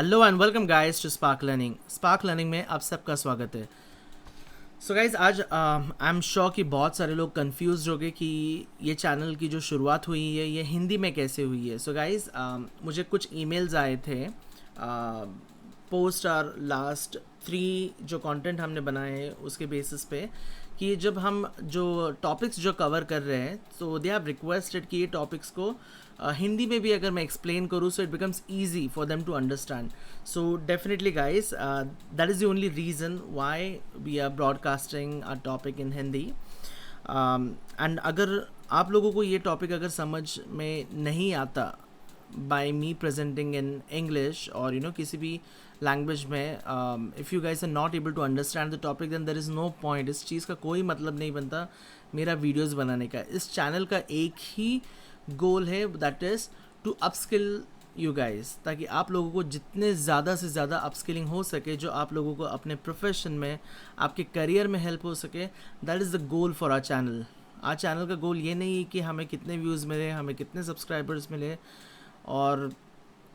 Hello and welcome guys to Spark Learning. Spark Learning में आप सबका स्वागत है। सो गाइस आज आई एम श्योर कि बहुत सारे लोग कंफ्यूज हो गए कि ये चैनल की जो शुरुआत हुई है ये हिंदी में कैसे हुई है। सो गाइस मुझे कुछ ईमेल्स आए थे पोस्ट और लास्ट 3 जो कंटेंट हमने बनाए हैं उसके बेसिस पे कि जब हम जो टॉपिक्स जो कवर कर रहे हैं तो दे हैव रिक्वेस्टेड कि ये टॉपिक्स को हिंदी में भी अगर मैं एक्सप्लेन करूँ so it becomes easy for them to understand. So definitely guys that is the only reason why we are broadcasting a topic in Hindi. And अगर आप लोगों को ये टॉपिक अगर समझ में नहीं आता by me presenting in English or किसी भी लैंग्वेज में, if you guys are not able to understand the topic then there is no point। इस चीज़ का कोई मतलब नहीं बनता मेरा वीडियोस बनाने का। इस चैनल का एक ही गोल है, that is to upskill you guys, ताकि आप लोगों को जितने ज़्यादा से ज़्यादा अपस्किलिंग हो सके, जो आप लोगों को अपने प्रोफेशन में आपके करियर में हेल्प हो सके, that is the goal for our channel. आज चैनल का गोल ये नहीं है कि हमें कितने व्यूज़ मिले, हमें कितने सब्सक्राइबर्स मिले, और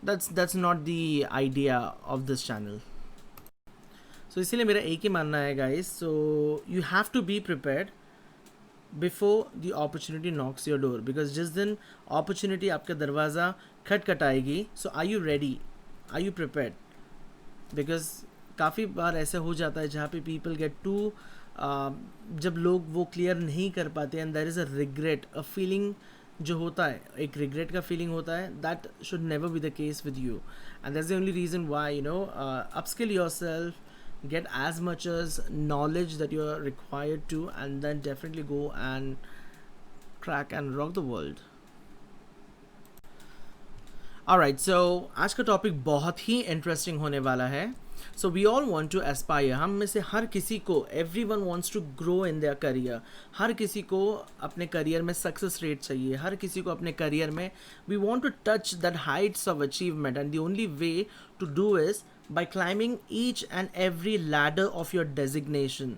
that's not the idea of this channel। so इसीलिए मेरा एक ही मानना है guys, so you have to be prepared before the opportunity knocks your door, because जिस दिन opportunity आपका दरवाज़ा खटखटाएगी, so are you ready, are you prepared? because काफ़ी बार ऐसे हो जाता है जहाँ पे people get too जब लोग वो क्लियर नहीं कर पाते and there is a regret, a feeling जो होता है, एक रिग्रेट का फीलिंग होता है, that should never be the case with you. And that's the only reason why upskill yourself, get as much as knowledge that you are required to, and then definitely go and crack and rock the world। alright, so आज का topic बहुत ही interesting होने वाला है। So we all want to aspire, हम में से हर किसी को, everyone wants to grow in their career. हर किसी को अपने करियर में सक्सेस रेट चाहिए, हर किसी को अपने करियर में we want to touch that heights of achievement, and the only way to do is by climbing each and every ladder of your designation।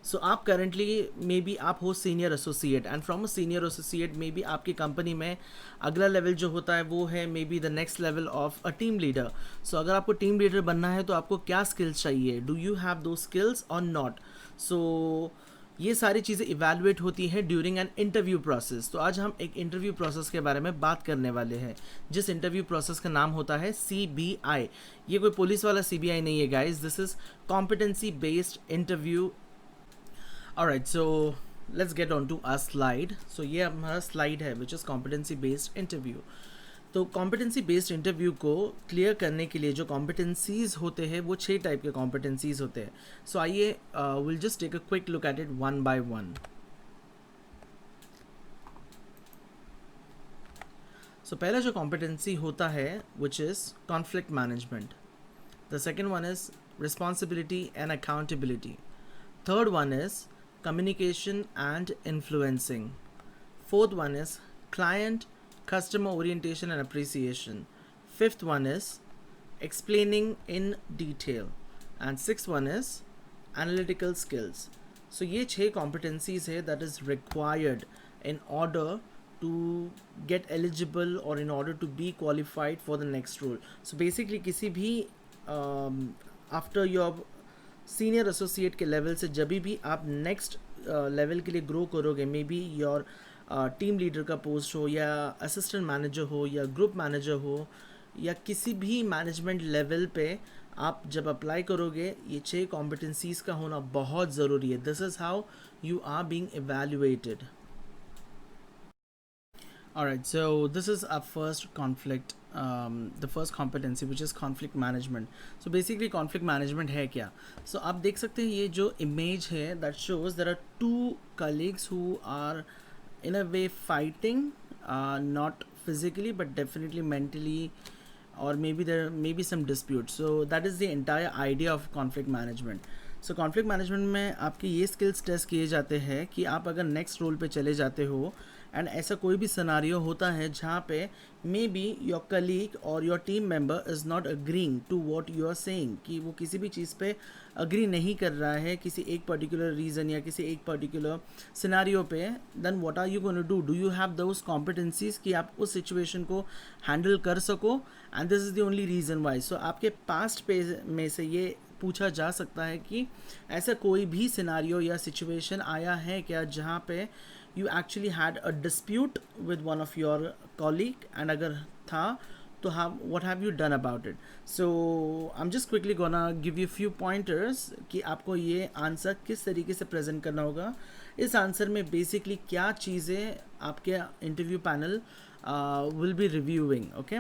So आप करेंटली मे बी आप हो senior associate, and from a senior associate may be आपकी company में अगला level जो होता है वो है मे be the next level of a team leader. So अगर आपको टीम लीडर बनना है तो आपको क्या स्किल्स चाहिए, डू यू हैव दो स्किल्स और नॉट। सो ये सारी चीज़ें इवेलुएट होती हैं ड्यूरिंग एन इंटरव्यू प्रोसेस। तो आज हम एक इंटरव्यू प्रोसेस के बारे में बात करने वाले हैं, जिस इंटरव्यू प्रोसेस का नाम होता है CBI। ये कोई पुलिस वाला CBI नहीं है guys, this is competency based interview. alright, so let's get on to our slide। so ये हमारा स्लाइड है which is competency based interview. तो कॉम्पिटेंसी बेस्ड इंटरव्यू को क्लियर करने के लिए जो कॉम्पिटेंसीज होते हैं वो 6 टाइप के कॉम्पिटेंसीज होते हैं। So I will just take a quick look at it one by one. So पहला जो कॉम्पिटेंसी होता है which is conflict management. The second one is responsibility and accountability. Third one is communication and influencing। Fourth one is client customer orientation and appreciation। Fifth one is explaining in detail, and sixth one is analytical skills। so ये 6 competencies है that is required in order to get eligible or in order to be qualified for the next role। so basically किसी भी after your senior associate के level से जब भी आप next level के लिए ग्रो करोगे, may be your team leader का पोस्ट हो, या असिस्टेंट मैनेजर हो, या ग्रुप मैनेजर हो, या किसी भी मैनेजमेंट लेवल पे आप जब अप्लाई करोगे, ये 6 कॉम्पिटेंसीज का होना बहुत ज़रूरी है। This is how you are being evaluated. alright, so this is our first conflict, the first competency which is conflict management। so basically conflict management है क्या। so आप देख सकते हैं ये जो image है that shows there are 2 colleagues who are in a way fighting, not physically but definitely mentally, or maybe there may be some dispute। so that is the entire idea of conflict management। So conflict management में आपके ये skills test किए जाते हैं कि आप अगर next role पे चले जाते हो एंड ऐसा कोई भी सिनारियो होता है जहाँ पे मे बी योर कलीग और your team member is not agreeing to what you are saying, कि वो किसी भी चीज़ पे अग्री नहीं कर रहा है किसी एक पर्टिकुलर रीज़न या किसी एक पर्टिकुलर सिनारियो पे, then what are you gonna do you have those competencies कि आप उस सिचुएशन को हैंडल कर सको, and this is the only reason why. So आपके पास्ट पे में से ये पूछा जा सकता है कि ऐसा कोई भी सिनारियो या सिचुएशन आया है क्या जहाँ पे you actually had a dispute with one of your colleague, and अगर था तो what have you done about it. So I'm just quickly gonna give you few pointers कि आपको ये आंसर किस तरीके से प्रेजेंट करना होगा. इस आंसर में बेसिकली क्या चीज़ें आपके interview panel will be reviewing. Okay,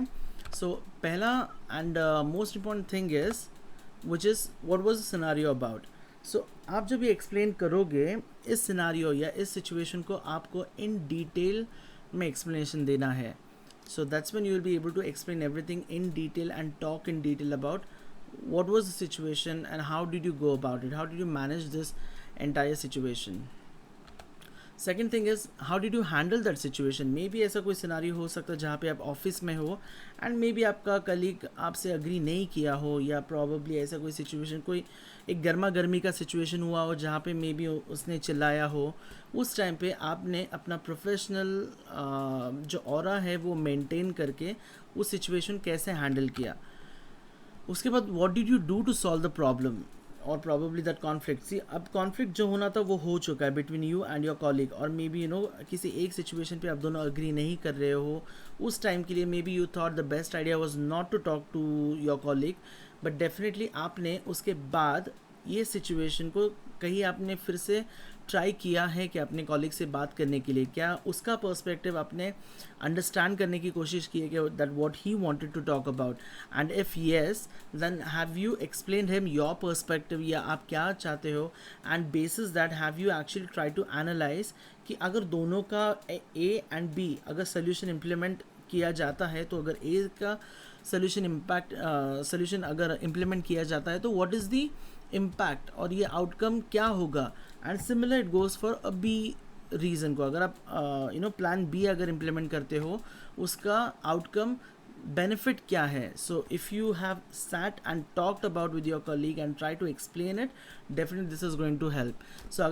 so पहला and most important thing is which is what was the scenario about. So आप जब ये एक्सप्लेन करोगे इस सिनेरियो या इस सिचुएशन को, आपको इन डिटेल में एक्सप्लेनेशन देना है. So that's when you will be able to explain everything in detail and talk in detail about what was the situation and how did you go about it, how did you manage this entire situation. Second thing is how did you handle that situation. Maybe ऐसा कोई scenario हो सकता है जहाँ पे आप office में हो एंड मे बी आपका कलीग आपसे अग्री नहीं किया हो, या प्रॉबली ऐसा कोई सिचुएशन, कोई एक गर्मा गर्मी का सिचुएशन हुआ हो जहाँ पे मे बी उसने चिल्लाया हो. उस टाइम पे आपने अपना प्रोफेशनल जो ऑरा है वो मेंटेन करके उस सिचुएशन कैसे हैंडल किया. उसके बाद what did you do to solve the problem और प्रॉबेबली दैट कॉन्फ्लिक्ट. सी अब कॉन्फ्लिक्ट जो होना था वो हो चुका है between you and your colleague, और मे बी किसी एक सिचुएशन पे आप दोनों अग्री नहीं कर रहे हो. उस टाइम के लिए maybe you thought the best idea was not to talk to your colleague, but definitely आपने उसके बाद ये सिचुएशन को कहीं आपने फिर से ट्राई किया है कि अपने कॉलीग से बात करने के लिए, क्या उसका पर्सपेक्टिव आपने अंडरस्टैंड करने की कोशिश की है कि that what he wanted to talk about, and if yes then have you explained him your perspective, या आप क्या चाहते हो, and basis that have you actually try to analyze कि अगर दोनों का ए एंड बी अगर सोल्यूशन इम्प्लीमेंट किया जाता है, तो अगर ए का सोल्यूशन अगर इम्प्लीमेंट किया जाता है तो व्हाट इज़ दी इम्पैक्ट और ये आउटकम क्या होगा. And similar it goes for a B reason को. अगर आप प्लान बी अगर इम्प्लीमेंट करते हो उसका आउटकम बेनिफिट क्या है. So if you have sat and talked about with your colleague and try to explain it, definitely this is going to help. So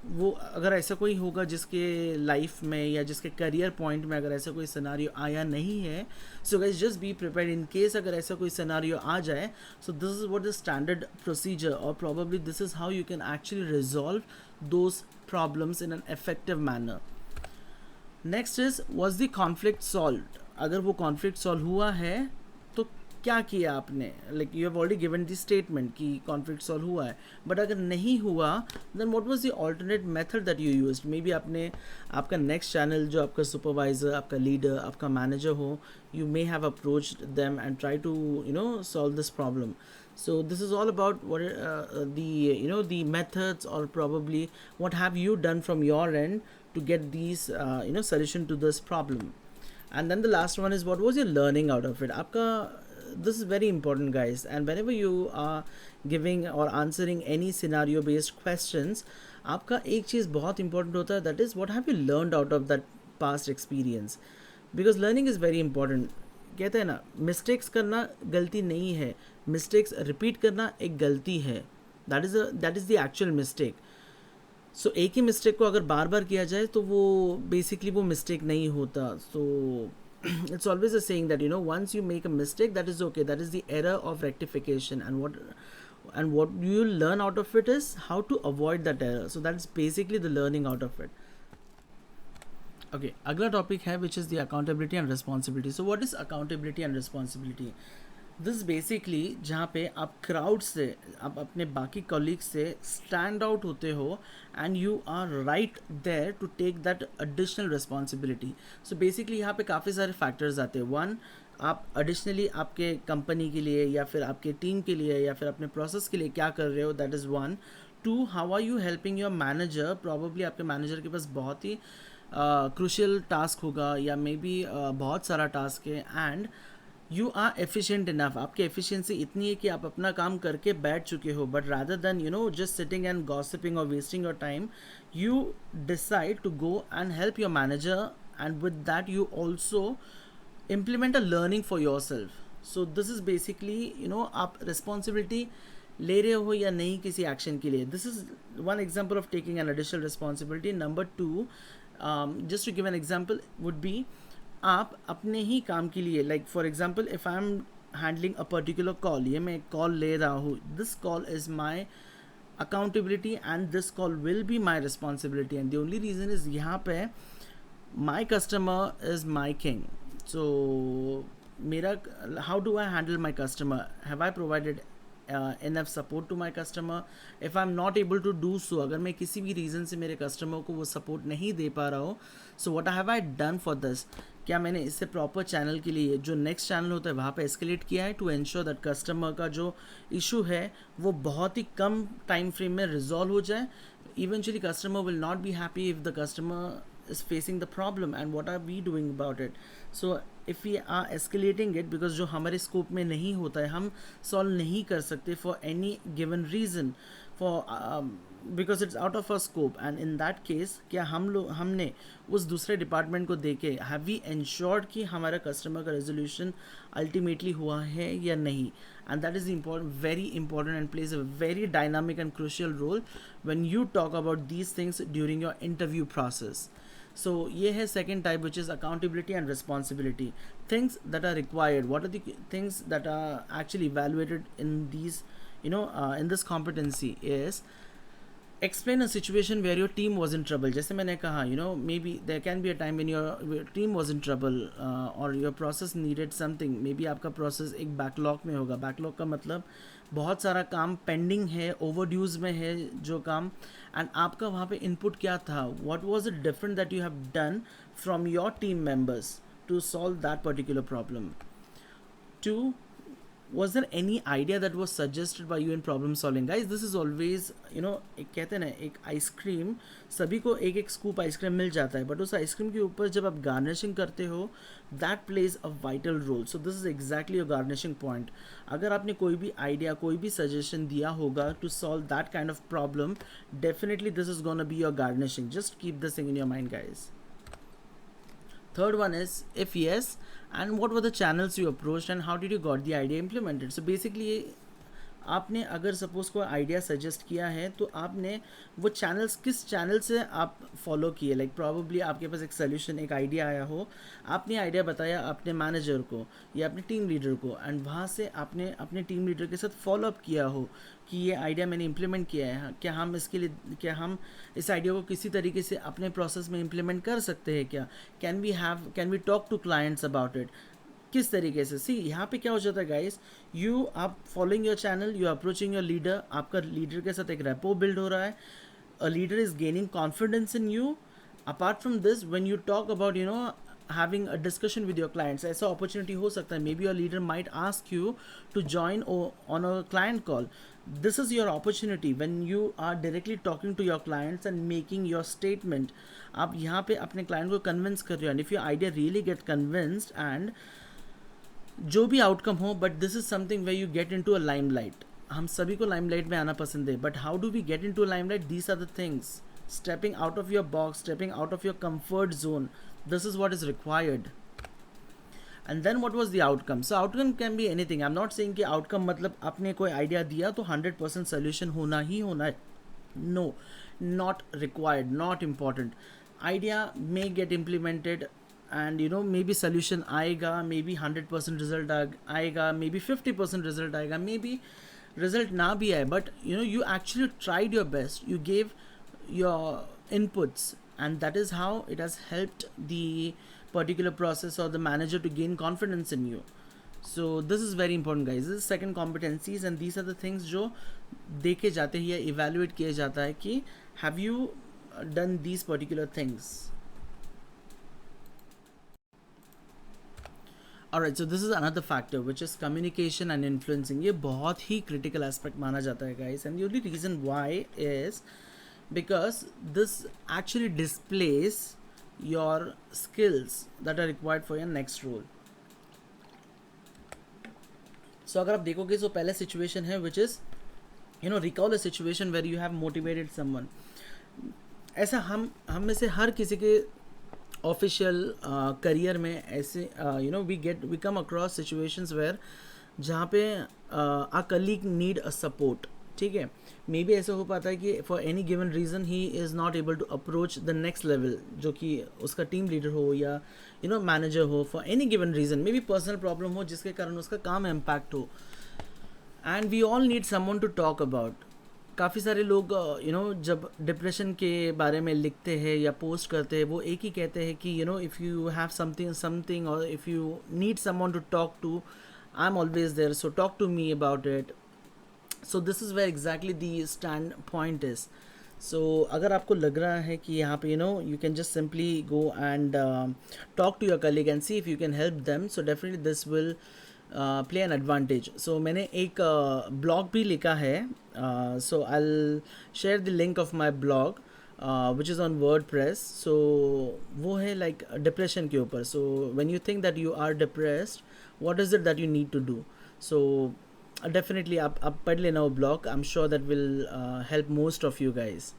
अगर ऐसा कोई होगा जिसके लाइफ में या जिसके करियर पॉइंट में अगर ऐसा कोई सिनारियो आया नहीं है, so guys just be prepared in case अगर ऐसा कोई सिनारियो आ जाए. So this is what the standard procedure, और probably this is how you can actually resolve those problems in an effective manner. Next is was the conflict solved. अगर वो conflict solve हुआ है तो क्या किया आपने. Like you have already given the statement कि कॉन्फ्लिक्ट सॉल्व हुआ है, बट अगर नहीं हुआ then what was the alternate method that you used. Maybe आपने आपका नेक्स्ट चैनल जो आपका सुपरवाइजर, आपका लीडर, आपका मैनेजर हो, you may have approached them and try to solve this problem. So this is all about what the methods, or probably what have you done from your end to get these solution to this problem. And then the last one is what was your learning out of it. आपका this is very important guys, and whenever you are giving or answering any scenario based questions, आपका एक चीज़ बहुत important होता है, that is what have you learned out of that past experience. Because learning is very important. कहते हैं ना, mistakes करना गलती नहीं है, मिस्टेक्स रिपीट करना एक गलती है. That is the actual mistake. So एक ही मिस्टेक को अगर बार बार किया जाए तो वो बेसिकली वो मिस्टेक नहीं होता. सो it's always a saying that once you make a mistake, that is okay, that is the error of rectification, and what you learn out of it is how to avoid that error. So that's basically the learning out of it. Okay, अगला topic है which is the accountability and responsibility. So what is accountability and responsibility. This basically जहाँ पे आप crowd से, आप अपने बाकी colleague से स्टैंड आउट होते हो and you are right there to take that additional responsibility. So basically यहाँ पे काफ़ी सारे फैक्टर्स आते हैं. वन, आप एडिशनली आपके कंपनी के लिए या फिर आपके टीम के लिए या फिर अपने प्रोसेस के लिए क्या कर रहे हो, that is one. Two, how are you helping your manager. Probably आपके मैनेजर के पास बहुत ही क्रूशियल टास्क होगा या मे बी बहुत सारा टास्क है, and you are efficient enough. आपकी एफिशिएंसी इतनी है कि आप अपना काम करके बैठ चुके हो, but rather than just sitting and gossiping और wasting your time, you decide to go and help your manager, and with that you also implement a learning for yourself. So this is basically आप responsibility ले रहे हो या नहीं किसी action के लिए. This is one example of taking an additional responsibility. Number two, just to give an example would be, आप अपने ही काम के लिए, like for example if I am handling a particular call, ये मैं एक कॉल ले रहा हूँ, this call is my accountability and this call will be my responsibility, and the only reason is यहाँ पे my customer is my king. So मेरा, how do I handle my customer? Have I provided enough support to my customer? If I'm not able to do so, अगर मैं किसी भी रीज़न से मेरे कस्टमर को वो सपोर्ट नहीं दे पा रहा हूँ, so what have I done for this? क्या मैंने इससे प्रॉपर चैनल के लिए जो नेक्स्ट चैनल होता है वहाँ पे एस्केलेट किया है टू एंश्योर दैट कस्टमर का जो इशू है वो बहुत ही कम टाइम फ्रेम में रिजॉल्व हो जाए. Eventually customer will not be happy if the customer is facing the problem, and what are we doing about it? So if we are escalating it, because जो हमारे scope में नहीं होता है, हम सॉल्व नहीं कर सकते for any given reason, for because it's out of our scope, and in that case क्या हमने उस दूसरे डिपार्टमेंट को देके have we ensured कि हमारा कस्टमर का रेजोल्यूशन अल्टीमेटली हुआ है या नहीं? And that is important, very important, and plays a very dynamic and crucial role when you talk about these things during your interview process. So ये है second type, which is accountability and responsibility. Things that are required. What are the things that are actually evaluated in these, in this competency is explain a situation where your team was in trouble. जैसे मैंने कहा, maybe there can be a time when your team was in trouble, or your process needed something. Maybe आपका process एक backlog में होगा. Backlog का मतलब बहुत सारा काम पेंडिंग है, ओवरड्यूज में है जो काम, एंड आपका वहाँ पे इनपुट क्या था? What was it different that you have done from your team members to solve that particular problem? Two, was there any idea that was suggested by you in problem solving? Guys, this is always, एक कहते हैं ना, एक ice cream, सभी को एक एक scoop ice cream मिल जाता है, बट उस आइसक्रीम के ऊपर जब आप गार्निशिंग करते हो, that plays a vital role. So this is exactly your garnishing point. अगर आपने कोई भी आइडिया, कोई भी सजेशन दिया होगा to solve that kind of problem, definitely this is gonna be your garnishing. Just keep this thing in your mind, guys. Third one is, if yes, and what were the channels you approached and how did you got the idea implemented? So basically आपने अगर suppose कोई idea suggest किया है तो आपने वो channels, किस channel से आप फॉलो किए. लाइक प्रॉबली आपके पास एक सोल्यूशन, एक आइडिया आया हो, आपने आइडिया बताया अपने मैनेजर को या अपने टीम लीडर को, एंड वहाँ से आपने अपने टीम लीडर के साथ फॉलो अप किया हो कि ये आइडिया मैंने इम्प्लीमेंट किया है, क्या हम इसके लिए, क्या हम इस आइडिया को किसी तरीके से अपने प्रोसेस में इम्प्लीमेंट कर सकते हैं क्या? Can we talk to clients about it? किस तरीके से? सी, यहाँ पे क्या हो जाता है गाइस, यू आप following your channel, you approaching your leader, आपका लीडर के साथ एक रेपो बिल्ड हो रहा है, a leader is gaining confidence in you. Apart from this, when you talk about having a discussion with your clients, ऐसा opportunity हो सकता है, maybe your leader might ask you to join on a client call. This is your opportunity when you are directly talking to your clients and making your statement. आप यहाँ पे अपने client को convince कर रहे हो, and if your idea really get convinced, and जो भी आउटकम हो, but this is something where you get into a limelight. हम सभी को लाइमलाइट में आना पसंद है, but how do we get into limelight? These are the things, stepping out of your box, stepping out of your comfort zone. This is what is required. And then what was the outcome? So outcome can be anything. I am not saying कि outcome मतलब आपने कोई idea दिया तो 100% solution होना ही होना है. No, not required, not important. Idea may get implemented and maybe solution आएगा, maybe 100% रिजल्ट आएगा, maybe 50% रिजल्ट आएगा, maybe रिजल्ट ना भी आए, but you actually tried your best, you gave your inputs, and that is how it has helped the particular process or the manager to gain confidence in you. So this is very important, guys. This is second competencies, and these are the things जो देखे जाते हैं या evaluate किया जाता है कि have you done these particular things. Alright, so this is another factor which is communication and influencing. ये बहुत ही critical aspect माना जाता है, guys, and the only reason why is because this actually displays your skills that are required for your next role. So अगर आप देखोगे, so पहले situation है which is recall a situation where you have motivated someone. ऐसा हम में से हर किसी के ऑफिशियल करियर में ऐसे we come across situations where जहाँ पे a colleague need a support, ठीक है। मे बी ऐसा हो पाता है कि for any given reason he is not able to approach the next level, जो कि उसका टीम लीडर हो या मैनेजर हो, for any given reason, maybe personal problem हो जिसके कारण उसका काम इम्पैक्ट हो, and we all need someone to talk about. काफ़ी सारे लोग जब डिप्रेशन के बारे में लिखते हैं या पोस्ट करते हैं, वो एक ही कहते हैं कि इफ़ यू हैव समथिंग और if you need someone to talk to, I am always there, so talk to me about it. So this is where exactly the standpoint is. So अगर आपको लग रहा है कि यहाँ पे you can just simply go and talk to your colleague and see if you can help them, so definitely this will play an advantage. So मैंने एक ब्लॉग भी लिखा है, so I will share the link of my blog which is on WordPress. So वो है like depression के ऊपर। So when you think that you are depressed, what is it that you need to do. So definitely आप पढ़ लेना वो blog, I am sure that will help most of you guys.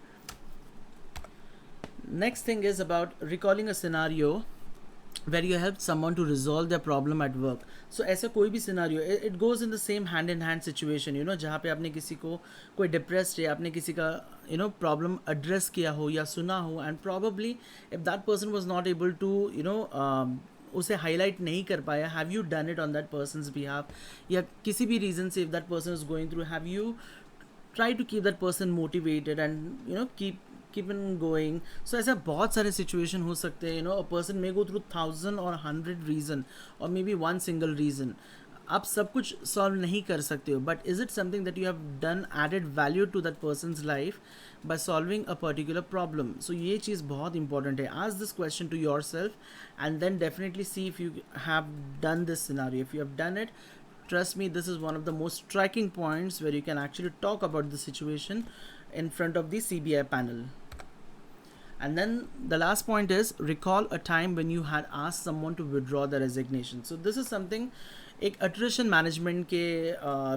Next thing is about recalling a scenario where you helped someone to resolve their problem at work. So ऐसा कोई भी scenario, it goes in the same hand in hand situation, जहाँ पे आपने किसी को कोई depressed है, आपने किसी का problem address किया हो या सुना हो, and probably if that person was not able to उसे हाईलाइट नहीं कर पाया, have you done it on that person's behalf, या किसी भी रीज़न से if that person is going through, have you try to keep that person motivated and keep on going. So ऐसा बहुत सारे सिचुएशन हो सकते हैं, a person may go through 1000 or 100 reason or maybe one single reason. आप सब कुछ solve नहीं कर सकते हो, but is it something that you have done added value to that person's life by solving a particular problem. So ये चीज़ बहुत इंपॉर्टेंट है। Ask this question to yourself and then definitely see if you have done this scenario. If you have done it, trust me, this is one of the most striking points where you can actually talk about the situation in front of the CBI panel. And then the last point is recall a time when you had asked someone to withdraw the resignation. So this is something एक attrition management के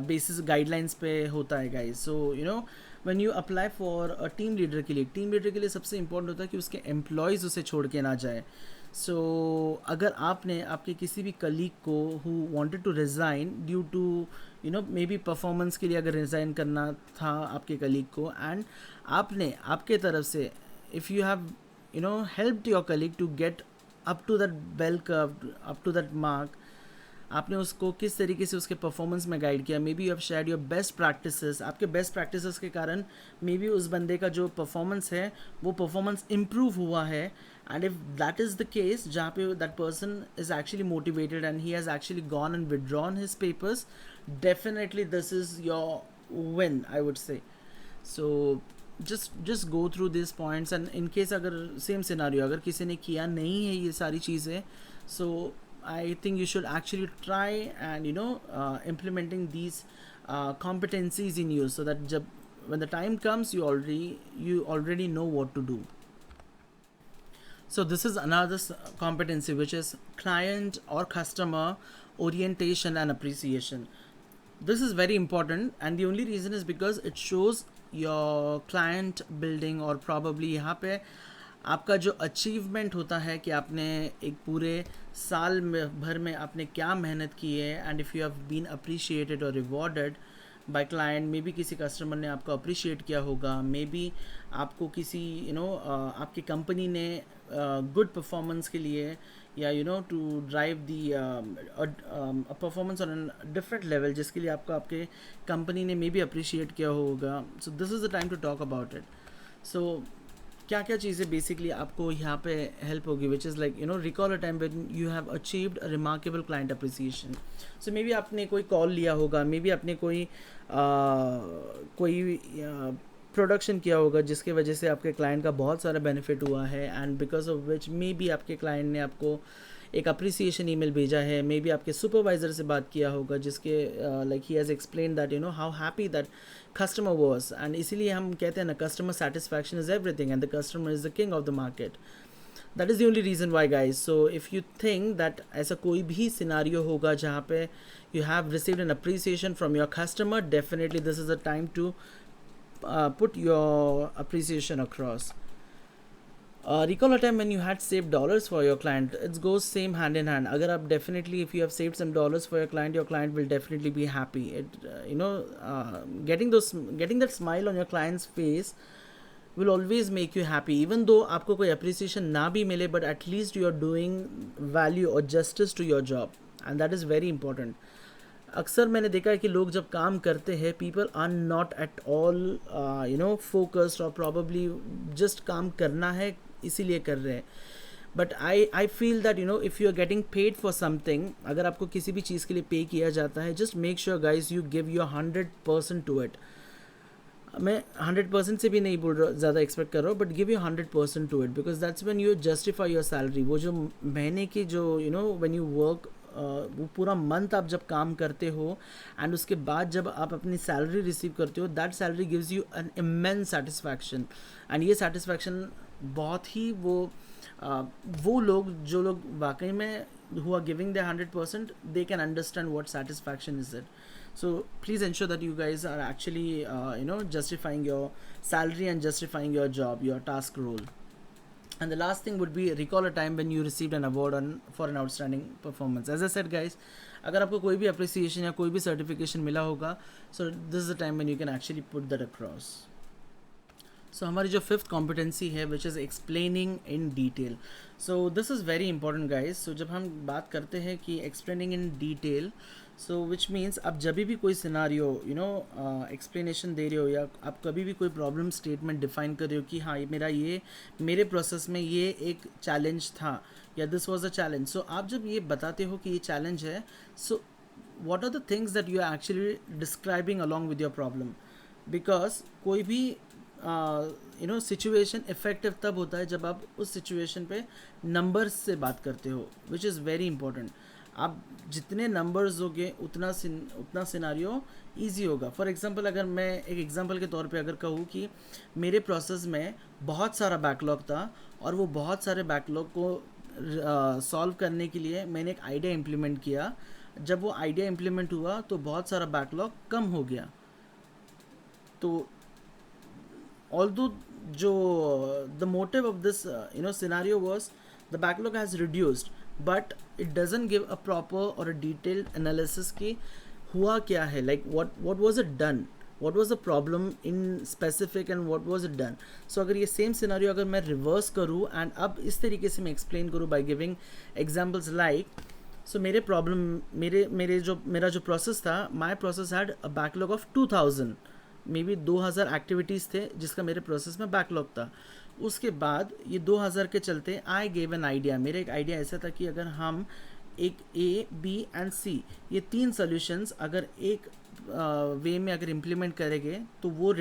basis guidelines पे होता है guys. So when you apply for a team leader के लिए सबसे important होता है कि उसके employees उसे छोड़ के ना जाए। So अगर आपने आपके किसी भी colleague को who wanted to resign due to maybe performance के लिए अगर resign करना था आपके colleague को, and आपने आपके तरफ से if you have helped your colleague to get up to that bell curve, up to that mark, आपने उसको किस तरीके से उसके परफॉर्मेंस में गाइड किया, may be you have shared your best practices, आपके बेस्ट प्रैक्टिसेस के कारण मे बी उस बंदे का जो परफॉर्मेंस है वो परफॉर्मेंस इम्प्रूव हुआ है, and if that is the case जहाँ पे that person is actually motivated and he has actually gone and withdrawn his papers, definitely this is your win, I would say. So just go through these points, and in case अगर same scenario अगर किसी ने किया नहीं है ये सारी चीज़ें, so I think you should actually try and implementing these competencies in you, so that जब when the time comes you already know what to do. So this is another competency, which is client or customer orientation and appreciation. This is very important, and the only reason is because it shows your client building, और probably यहाँ पे आपका जो achievement होता है कि आपने एक पूरे साल में भर में आपने क्या मेहनत की है, and if you have been appreciated और rewarded by client, maybe किसी कस्टमर ने आपको अप्रिशिएट किया होगा, मे बी आपको किसी आपकी कंपनी ने गुड परफॉर्मेंस के लिए या to drive the performance on different level, जिसके लिए आपको आपके कंपनी ने मे बी अप्रिशिएट किया होगा। So this is the time to talk about it. So क्या क्या चीज़ें बेसिकली आपको यहाँ पे हेल्प होगी, which is like recall a time when you have achieved a remarkable client appreciation. So maybe आपने कोई कॉल लिया होगा, मे बी आपने कोई प्रोडक्शन किया होगा जिसके वजह से आपके क्लाइंट का बहुत सारा बेनिफिट हुआ है, and because of which may be आपके क्लाइंट ने आपको एक अप्रिसिएशन ईमेल भेजा है, मे बी आपके सुपरवाइज़र से बात किया होगा जिसके like he has explain that how happy that customer was, and इसीलिए हम कहते हैं ना, customer satisfaction is everything and the customer is the king of the market. That is the only reason why guys. So if you think that ऐसा कोई भी scenario होगा जहाँ पे you have received an appreciation from your customer, definitely this is a time to put your appreciation across. Recall a time when you had saved dollars for your client. It goes same hand in hand. अगर आप definitely if you have saved some dollars for your client will definitely be happy. Getting that smile on your client's face will always make you happy. Even though आपको कोई appreciation ना भी मिले, but at least you are doing value or justice to your job, and that is very important. अक्सर मैंने देखा है कि लोग जब काम करते हैं people are not at all focused और प्रॉबली जस्ट काम करना है इसीलिए कर रहे हैं. But I feel that if you are getting paid for something, अगर आपको किसी भी चीज़ के लिए पे किया जाता है, just make sure guys you give your 100% to it. मैं 100% से भी नहीं बोल रहा, ज़्यादा एक्सपेक्ट कर रहा हूँ, but give you 100% to it, because that's when you justify your salary. वो जो महीने की जो व्हेन यू वर्क, वो पूरा मंथ आप जब काम करते हो एंड उसके बाद जब आप अपनी सैलरी रिसीव करते हो, that salary gives you an immense satisfaction. And ये सेटिस्फैक्शन बहुत ही वो लोग जो लोग वाकई में who are giving their 100%, they can understand what satisfaction is it. So please ensure that you guys are actually justifying your salary and justifying your job, your task role. And the last thing would be recall a time when you received an award for an outstanding performance. As I said guys, अगर आपको कोई भी appreciation या कोई भी certification मिला होगा, so this is the time when you can actually put that across. So हमारी जो फिफ्थ कॉम्पिटेंसी है which is explaining in detail. So this is very important guys. So जब हम बात करते हैं कि explaining in detail, so which means आप जब भी कोई सिनारियो एक्सप्लेनेशन दे रहे हो या आप कभी भी कोई प्रॉब्लम स्टेटमेंट डिफाइन कर रहे हो कि हाँ मेरे प्रोसेस में ये एक चैलेंज था या this was a challenge. So आप जब ये बताते हो कि ये चैलेंज है, so what are the things that you are actually describing along with your problem. Because कोई भी सिचुएशन इफेक्टिव तब होता है जब आप उस सिचुएशन पे नंबर्स से बात करते हो, विच इज़ वेरी इंपॉर्टेंट. आप जितने नंबर्स दोगे उतना सिनारियो ईजी होगा. फॉर एग्जांपल अगर मैं एक एग्जांपल के तौर पे अगर कहूँ कि मेरे प्रोसेस में बहुत सारा बैकलॉग था और वो बहुत सारे बैकलॉग को सॉल्व करने के लिए मैंने एक आइडिया इम्प्लीमेंट किया. जब वो आइडिया इम्प्लीमेंट हुआ तो बहुत सारा बैकलॉग कम हो गया. तो although the motive of this scenario was the backlog has reduced, but it doesn't give a proper or a detailed analysis कि हुआ क्या है, like what was it done, what was the problem in specific and what was it done. So अगर ये same scenario अगर मैं reverse करूँ and अब इस तरीके से मैं explain करूँ by giving examples like, so मेरा जो process था, my process had a backlog of 2000, may be 2000 activities थे जिसका मेरे प्रोसेस में बैकलॉग था. उसके बाद ये 2000 के चलते आई गेव एन आइडिया. मेरा एक आइडिया ऐसा था कि अगर हम एक ए बी एंड सी ये 3 सॉल्यूशंस अगर एक वे में अगर इम्प्लीमेंट करेंगे तो वो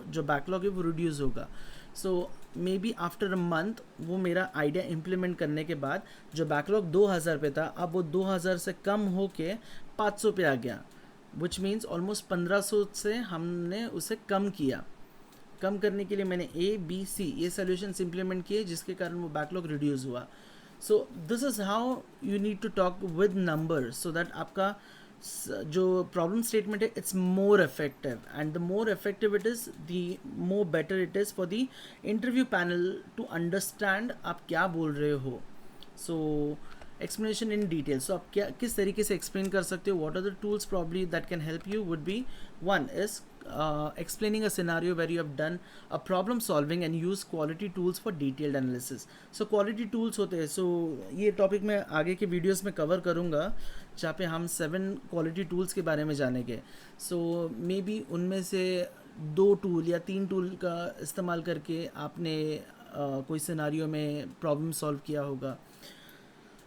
जो बैकलॉग है वो रिड्यूस होगा. So maybe after a month वो मेरा आइडिया इम्प्लीमेंट करने के बाद जो बैकलॉग 2000 पे था अब वो 2000 से कम हो के 500 पे आ गया, विच मीन्स ऑलमोस्ट 1500 से हमने उसे कम किया. कम करने के लिए मैंने ए बी सी ये सोल्यूशंस इम्प्लीमेंट किए जिसके कारण वो बैकलॉग रिड्यूस हुआ. So this is how you need to talk with numbers so that आपका जो प्रॉब्लम स्टेटमेंट है it's more effective, and the more effective it is the more better it is for the interview panel to understand आप क्या बोल रहे हो. सो explanation in detail. सो आप किस तरीके से एक्सप्लेन कर सकते हो, what are the tools probably that can help you would be, one is explaining a scenario where you have done a problem solving and use quality tools for detailed analysis. So quality tools होते हैं. So ये topic मैं आगे के videos में cover करूँगा जहाँ पे हम 7 क्वालिटी टूल्स के बारे में जानेंगे. सो मे बी उनमें से 2 टूल या 3 टूल का इस्तेमाल करके आपने कोई सिनारियो में प्रॉब्लम सॉल्व किया होगा.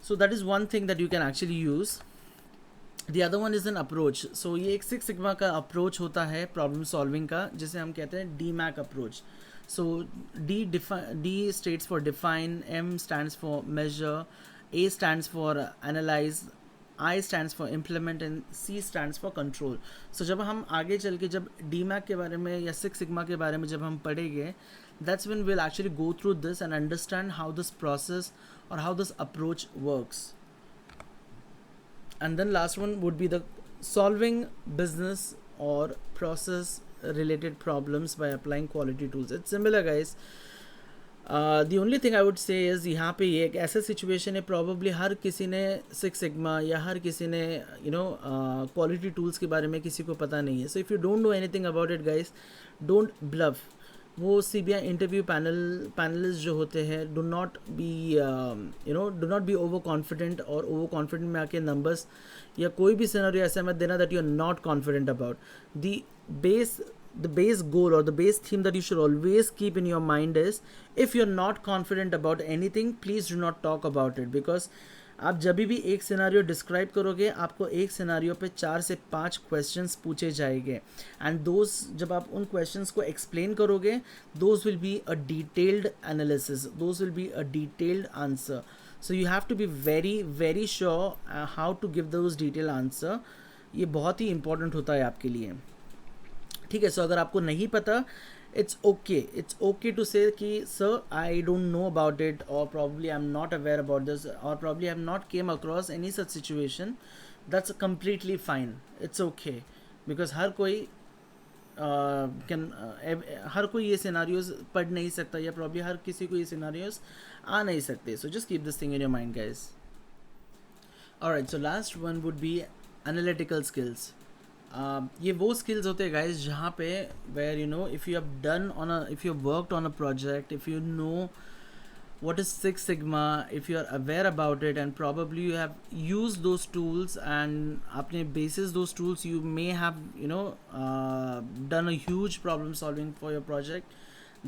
So that is one thing that you can actually use. The other one is an approach. So ये एक 6 सिग्मा का अप्रोच होता है प्रॉब्लम सॉल्विंग का, जिसे हम कहते हैं DMAC approach. So D stands for define, M stands for measure, A stands for analyze, I stands for implement and C stands for control. So जब हम आगे चल के जब DMAC के बारे में या 6 सिग्मा के बारे में जब हम पढ़ेंगे, that's when we'll actually go through this and understand how this process or how this approach works. And then last one would be the solving business or process related problems by applying quality tools. It's similar guys. The only thing I would say is यहाँ पे ये एक ऐसा situation है, probably हर किसी ने six sigma या हर किसी ने क्वालिटी टूल्स के बारे में किसी को पता नहीं है. So if you don't know anything about it guys, don't bluff. वो सीबीआई इंटरव्यू पैनलिस्ट जो होते हैं, do not be over confident, और ओवर कॉन्फिडेंट में आके नंबर्स या कोई भी सिनेरियो ऐसा मत देना that you are not confident about. The base the base goal or the base theme that you should always keep in your mind is, if you're not confident about anything, please do not talk about it. Because आप जब भी एक scenario describe करोगे, आपको एक scenario पे 4 से 5 questions पूछे जाएंगे, एंड दोज जब आप उन क्वेश्चंस को एक्सप्लेन करोगे, those will be a detailed analysis, those will be a detailed answer. So you have to be very very sure how to give those detail answer. ये बहुत ही important होता है आपके लिए. ठीक है. सो अगर आपको नहीं पता, it's okay to say that sir I don't know about it, और probably I am not aware about this, और probably I am not came across any such situation. That's completely fine. It's okay. Because हर कोई हर कोई ये scenarios पढ़ नहीं सकता, या प्रॉब्ली हर किसी को ये सिनारियोज आ नहीं सकते. So just keep this thing in your mind guys. Alright. So last one would be analytical skills. ये वो स्किल्स होते हैं गाइज जहाँ पे where if you have done if you worked on a project, if you know what is Six Sigma, if you are aware about it, and probably you have used those tools, and apne basis those tools you may have done a huge problem solving for your project,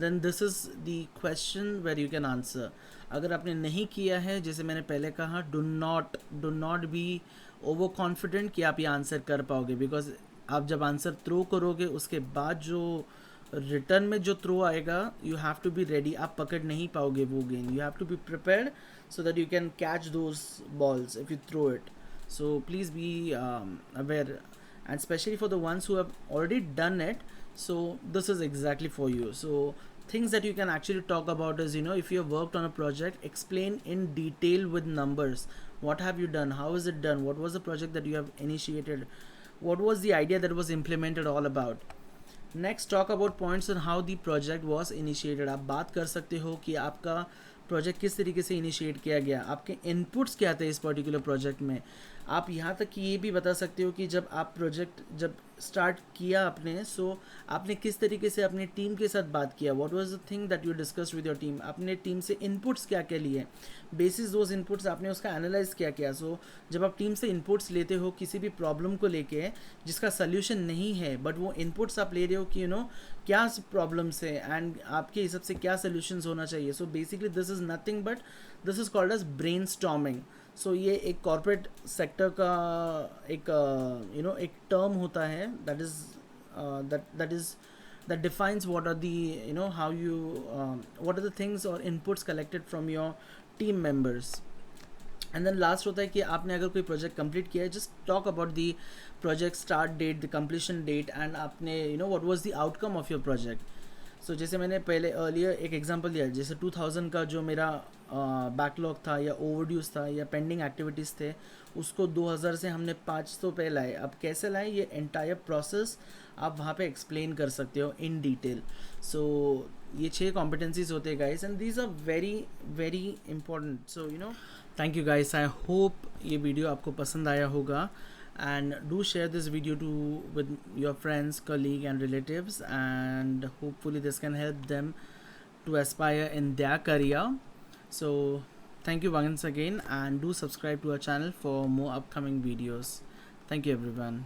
then this is the question where you can answer. अगर आपने नहीं किया है, जैसे मैंने पहले कहा, do not be over confident कि आप ये आंसर कर पाओगे, बिकॉज आप जब आंसर थ्रो करोगे उसके बाद जो रिटर्न में जो थ्रो आएगा, you have to be ready. आप पकड़ नहीं पाओगे वो game. You have to be prepared so that you can catch those balls if you throw it. So please be aware, and especially for the ones who have already done it, so this is exactly for you. So things that you can actually talk about is, if you have worked on a project, explain in detail with numbers. What have you done? How is it done? What was the project that you have initiated? What was the idea that was implemented all about? Next, talk about points on how the project was initiated. आप बात कर सकते हो कि आपका project किस तरीके से इनिशिएट किया गया, आपके इनपुट्स क्या थे इस पर्टिकुलर प्रोजेक्ट में. आप यहाँ तक कि ये भी बता सकते हो कि जब आप प्रोजेक्ट जब स्टार्ट किया आपने, सो आपने किस तरीके से अपनी टीम के साथ बात किया. What was the thing that you discussed with your team. आपने टीम से इनपुट्स क्या क्या लिए, बेसिस दोज इनपुट्स आपने उसका एनालाइज क्या किया. सो जब आप टीम से इनपुट्स लेते हो किसी भी प्रॉब्लम को लेके जिसका सल्यूशन नहीं है, बट वो इनपुट्स आप ले रहे हो कि क्या प्रॉब्लम्स है एंड आपके हिसाब से क्या सॉल्यूशंस होना चाहिए. So basically this is nothing but this is called as brainstorming. So ये एक कॉर्पोरेट सेक्टर का एक एक टर्म होता है that defines what are the how you what are the things or inputs collected from your team members. And then last होता है कि आपने अगर कोई प्रोजेक्ट कंप्लीट किया है, just talk about the project start date, the completion date, and आपने what was the outcome of your project. So जैसे मैंने पहले अर्लियर एक एग्जांपल दिया, जैसे 2000 का जो मेरा बैकलॉग था या ओवरड्यूज था या पेंडिंग एक्टिविटीज़ थे, उसको 2000 से हमने 500 पे लाए. अब कैसे लाए, ये एंटायर प्रोसेस आप वहाँ पे एक्सप्लेन कर सकते हो इन डिटेल. सो ये 6 कॉम्पिटेंसीज होते हैं guys, and these are very very important. So thank you guys. I hope ये वीडियो आपको पसंद आया होगा, and do share this video with your friends, colleague and relatives, and hopefully this can help them to aspire in their career. So thank you once again, and do subscribe to our channel for more upcoming videos. Thank you everyone.